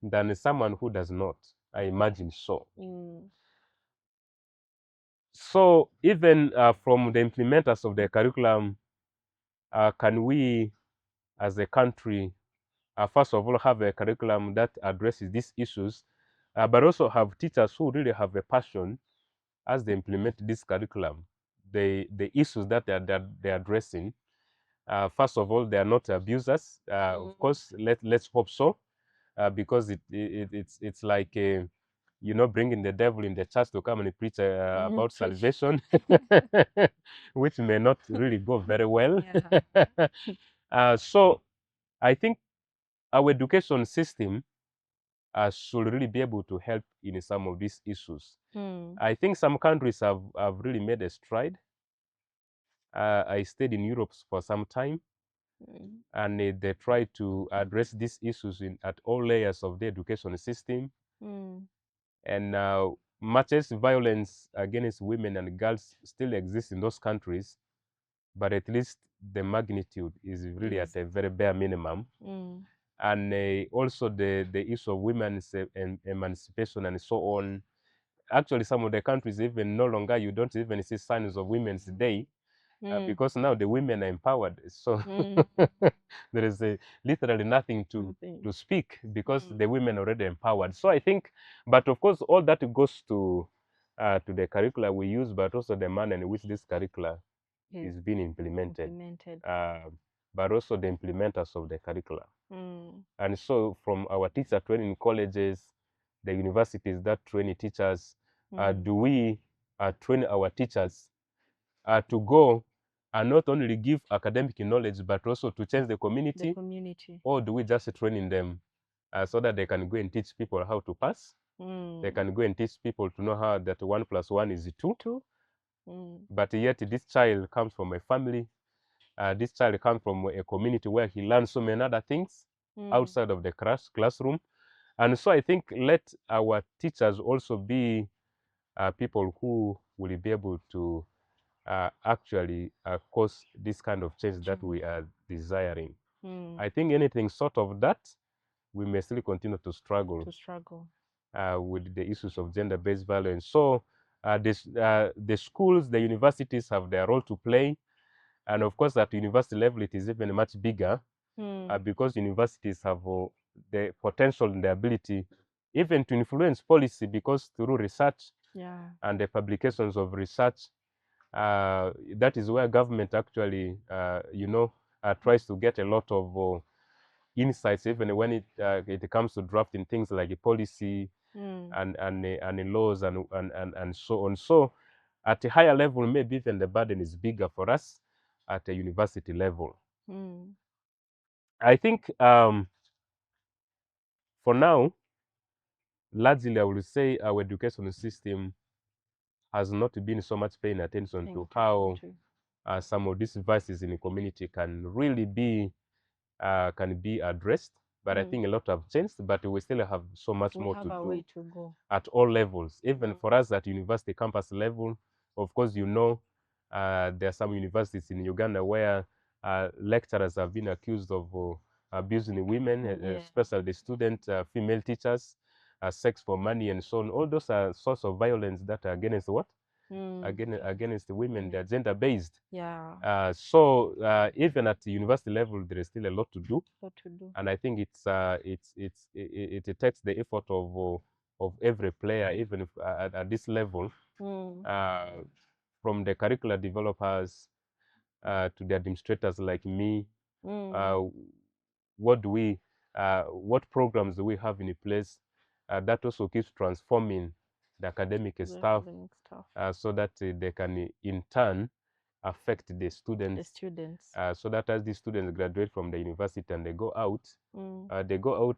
than someone who does not. I imagine so. Mm. So even from the implementers of the curriculum, can we as a country first of all have a curriculum that addresses these issues, but also have teachers who really have a passion as they implement this curriculum, the issues that they're addressing. First of all, they are not abusers. Of course, let's hope so, because it's like bringing the devil in the church to come and preach about salvation, which may not really go very well. So I think our education system should really be able to help in some of these issues. I think some countries have really made a stride. I stayed in Europe for some time, and they try to address these issues at all layers of the education system. And much as violence against women and girls still exists in those countries, but at least the magnitude is really at a very bare minimum. And also the issue of women's emancipation and so on. Actually, some of the countries even no longer, you don't even see signs of Women's Day, because now the women are empowered. So there is literally nothing to speak, because the women are already empowered. So I think, but of course, all that goes to the curricula we use, but also the manner in which this curricula is being implemented. but also the implementers of the curricula. Mm. And so from our teacher training colleges, the universities that train teachers, do we train our teachers to go and not only give academic knowledge, but also to change the community? The community. Or do we just train them so that they can go and teach people how to pass? They can go and teach people to know how that 1 + 1 is 2. But yet this child comes from a family, this child comes from a community where he learns so many other things outside of the classroom. And so I think let our teachers also be people who will be able to actually cause this kind of change that we are desiring. I think anything short of that, we may still continue to struggle with the issues of gender-based violence. So the schools, the universities have their role to play. And of course, at university level, it is even much bigger because universities have the potential and the ability even to influence policy, because through research and the publications of research, that is where government actually, tries to get a lot of insights, even when it comes to drafting things like a policy and laws and so on. So at a higher level, maybe even the burden is bigger for us at a university level. I think for now, largely I would say our education system has not been so much paying attention to how some of these vices in the community can really be addressed. But I think a lot have changed, but we still have so much more to do at all levels. Even for us at university campus level, of course, there are some universities in Uganda where lecturers have been accused of abusing women, especially the student female teachers, sex for money and so on. All those are sorts of violence that are against what? Against the women. They're gender-based. So even at the university level, there is still a lot to do. And I think it takes the effort of every player, even if, at this level, from the curricular developers to the administrators like me. What programs do we have in place that also keeps transforming the academic staff so that they can in turn affect the students, so that as the students graduate from the university and they go out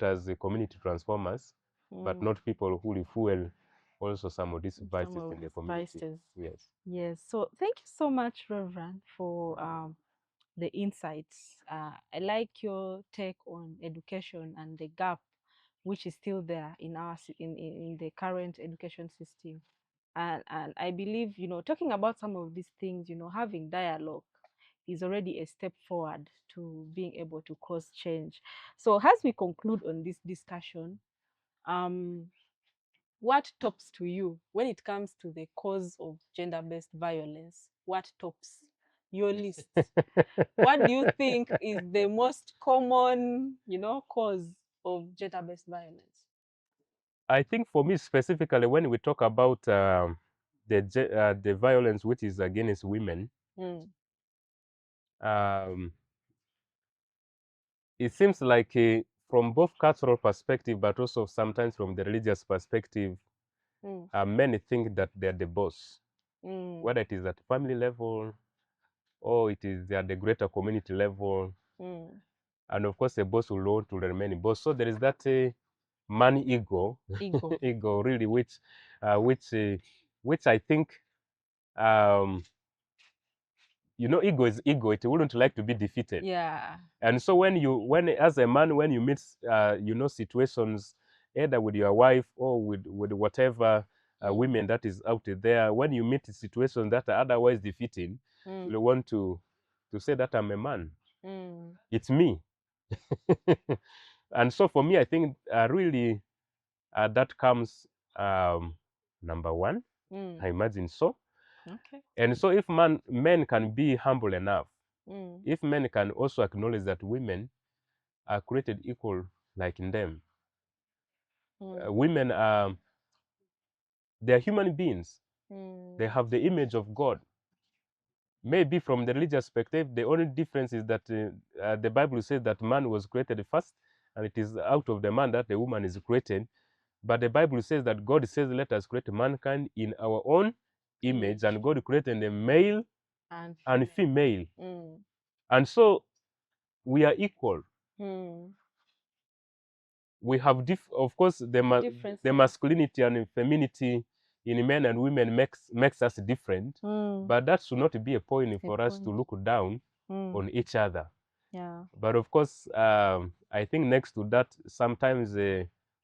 as community transformers, but not people who will fuel also some of these vices in the community. Yes. So thank you so much, Reverend, for the insights. I like your take on education and the gap which is still there in in the current education system. And I believe, talking about some of these things, having dialogue is already a step forward to being able to cause change. So as we conclude on this discussion, what tops to you when it comes to the cause of gender-based violence? What tops your list? What do you think is the most common, cause of gender-based violence? I think for me specifically, when we talk about the violence which is against women, it seems like from both cultural perspective, but also sometimes from the religious perspective, many think that they're the boss, whether it is at family level or it is at the greater community level. And of course, a boss will want to remain a boss. So there is that man ego, ego really, which I think, ego is ego. It wouldn't like to be defeated. And so when as a man, when you meet, situations either with your wife or with whatever women that is out there, when you meet situations that are otherwise defeating, you want to say that I'm a man. It's me. And so for me, I think really that comes number one. I imagine so. And so if men can be humble enough, if men can also acknowledge that women are created equal like in them, women they're human beings. They have the image of God. Maybe from the religious perspective, the only difference is that the Bible says that man was created first, and it is out of the man that the woman is created. But the Bible says that God says, let us create mankind in our own image, and God created the male and female. And so we are equal. We have, of course, the masculinity and femininity in men and women makes us different, but that should not be a point for us to look down on each other. Yeah. But of course, I think next to that, sometimes,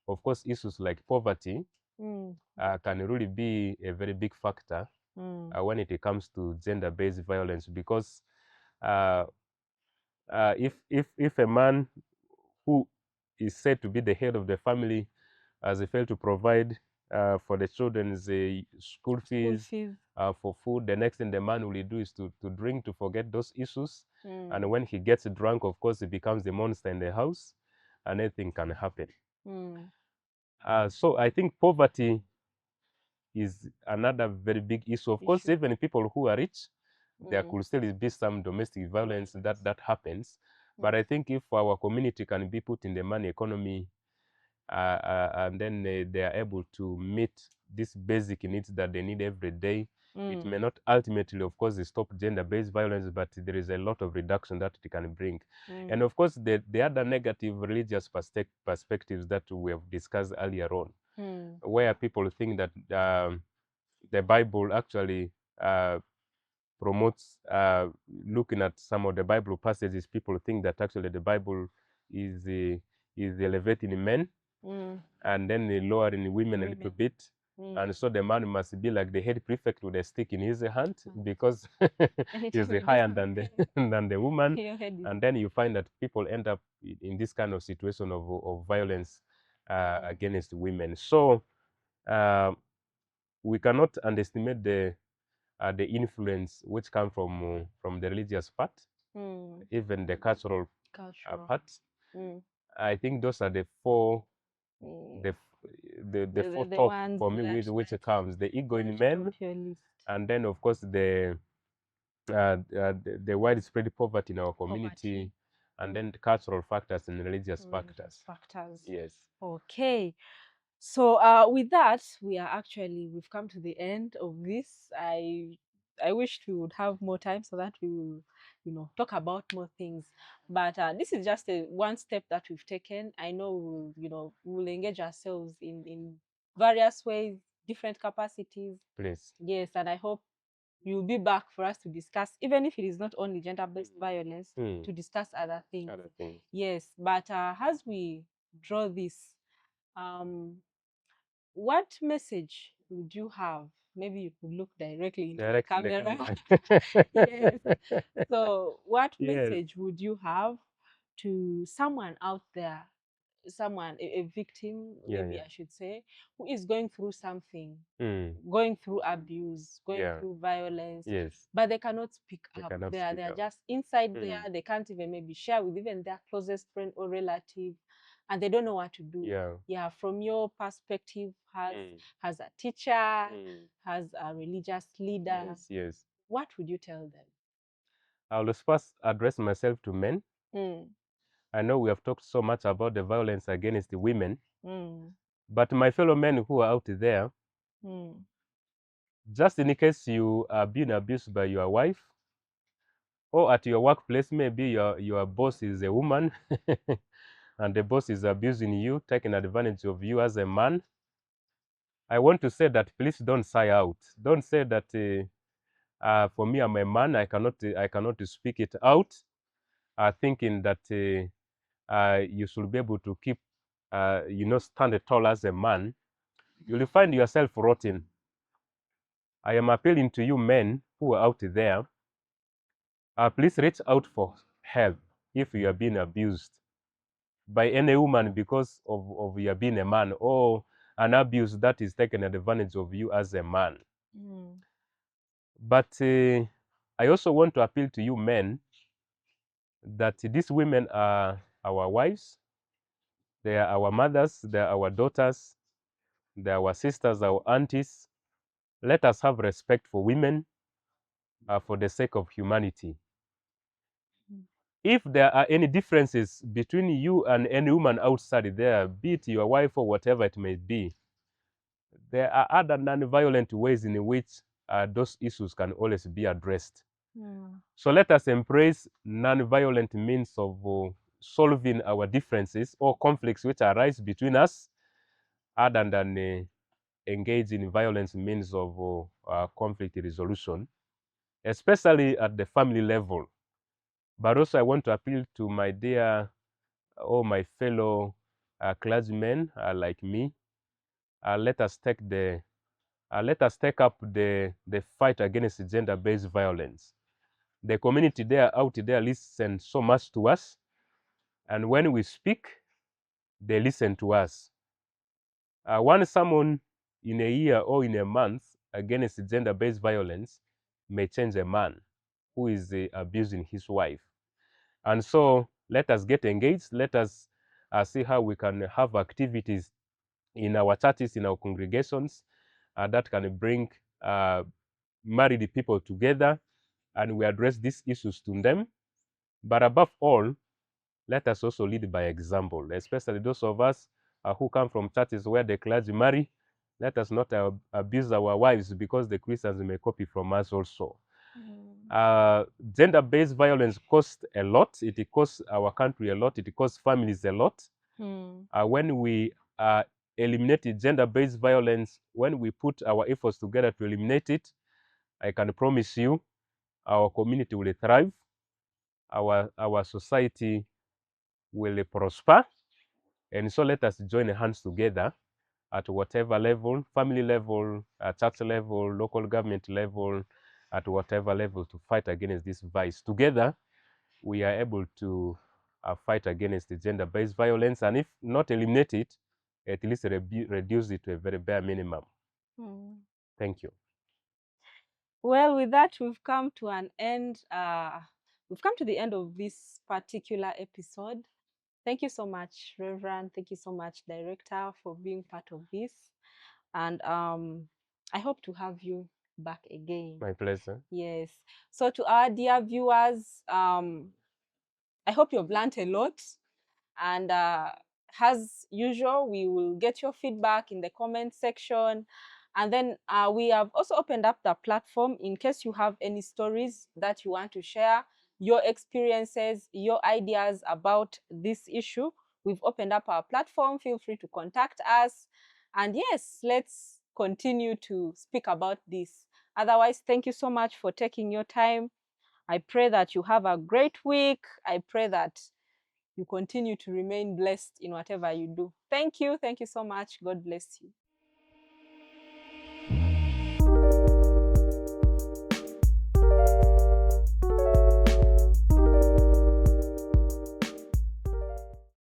of course, issues like poverty can really be a very big factor when it comes to gender-based violence, because if a man who is said to be the head of the family has failed to provide for the children's school fees, for food, the next thing the man will do is to drink, to forget those issues. And when he gets drunk, of course, he becomes the monster in the house, and anything can happen. So I think poverty is another very big issue. Of course, even people who are rich, there could still be some domestic violence that happens. But I think if our community can be put in the money economy, and then they are able to meet these basic needs that they need every day, it may not ultimately, of course, stop gender-based violence, but there is a lot of reduction that it can bring. And of course, the other negative religious perspectives that we have discussed earlier on, where people think that the Bible actually promotes, looking at some of the Bible passages, people think that actually the Bible is elevating men and then lowering women a little bit. And so the man must be like the head prefect with a stick in his hand, because he's higher than the woman. And then you find that people end up in this kind of situation of violence against women. So we cannot underestimate the influence which come from the religious part, even the cultural part. I think those are the four the four top for me, with which comes the ego in men, and then of course the widespread poverty in our community, and then the cultural factors and religious factors. Yes. Okay. So with that, we've come to the end of this. I wished we would have more time so that we will, talk about more things. But this is just one step that we've taken. I know we'll engage ourselves in various ways, different capacities. Please. Yes, and I hope you'll be back for us to discuss, even if it is not only gender-based violence, to discuss other things. Yes, but as we draw this, what message would you have? Maybe you could look directly into the camera. Yes. So what message would you have to someone out there, a victim, maybe I should say, who is going through something, going through abuse, going through violence, but they cannot speak up. They are just inside there. They can't even maybe share with even their closest friend or relative, and they don't know what to do. Yeah, from your perspective, as a teacher, as a religious leader, what would you tell them? I will first address myself to men. I know we have talked so much about the violence against the women, but my fellow men who are out there, just in case you are being abused by your wife, or at your workplace, maybe your boss is a woman and the boss is abusing you, taking advantage of you as a man, I want to say that please don't sigh out. Don't say that for me, I'm a man, I cannot speak it out, thinking that you should be able to keep, stand tall as a man. You'll find yourself rotting. I am appealing to you men who are out there, please reach out for help if you are being abused by any woman because of you being a man, or an abuse that is taking advantage of you as a man. But I also want to appeal to you men that these women are our wives, they are our mothers, they are our daughters, they are our sisters, our aunties. Let us have respect for women for the sake of humanity. if there are any differences between you and any woman outside there, be it your wife or whatever it may be, there are other non-violent ways in which those issues can always be addressed. So let us embrace non-violent means of solving our differences or conflicts which arise between us, other than engage in violence means of conflict resolution, especially at the family level. But also I want to appeal to my dear, all my fellow clergymen like me. Let us take up the fight against gender-based violence. The community there out there listen so much to us, and when we speak, they listen to us. One sermon in a year or in a month against gender-based violence may change a man who is abusing his wife. And so let us get engaged. Let us see how we can have activities in our churches, in our congregations, that can bring married people together, and we address these issues to them. But above all, let us also lead by example, especially those of us who come from churches where the clergy marry. Let us not abuse our wives, because the Christians may copy from us also. Gender-based violence costs a lot. It costs our country a lot. It costs families a lot. When we eliminate gender-based violence, when we put our efforts together to eliminate it, I can promise you our community will thrive, our society will prosper. And so let us join hands together at whatever level, family level, church level, local government level, at whatever level, to fight against this vice. Together, we are able to fight against the gender-based violence, and if not eliminate it, at least reduce it to a very bare minimum. Thank you. Well, with that, we've come to an end. We've come to the end of this particular episode. Thank you so much, Reverend. Thank you so much, Director, for being part of this. And I hope to have you back again. My pleasure. Yes. So to our dear viewers, I hope you've learned a lot. And as usual, we will get your feedback in the comment section. And then we have also opened up the platform in case you have any stories that you want to share, your experiences, your ideas about this issue. We've opened up our platform. Feel free to contact us. And yes, let's continue to speak about this. Otherwise, thank you so much for taking your time. I pray that you have a great week. I pray that you continue to remain blessed in whatever you do. Thank you. Thank you so much. God bless you.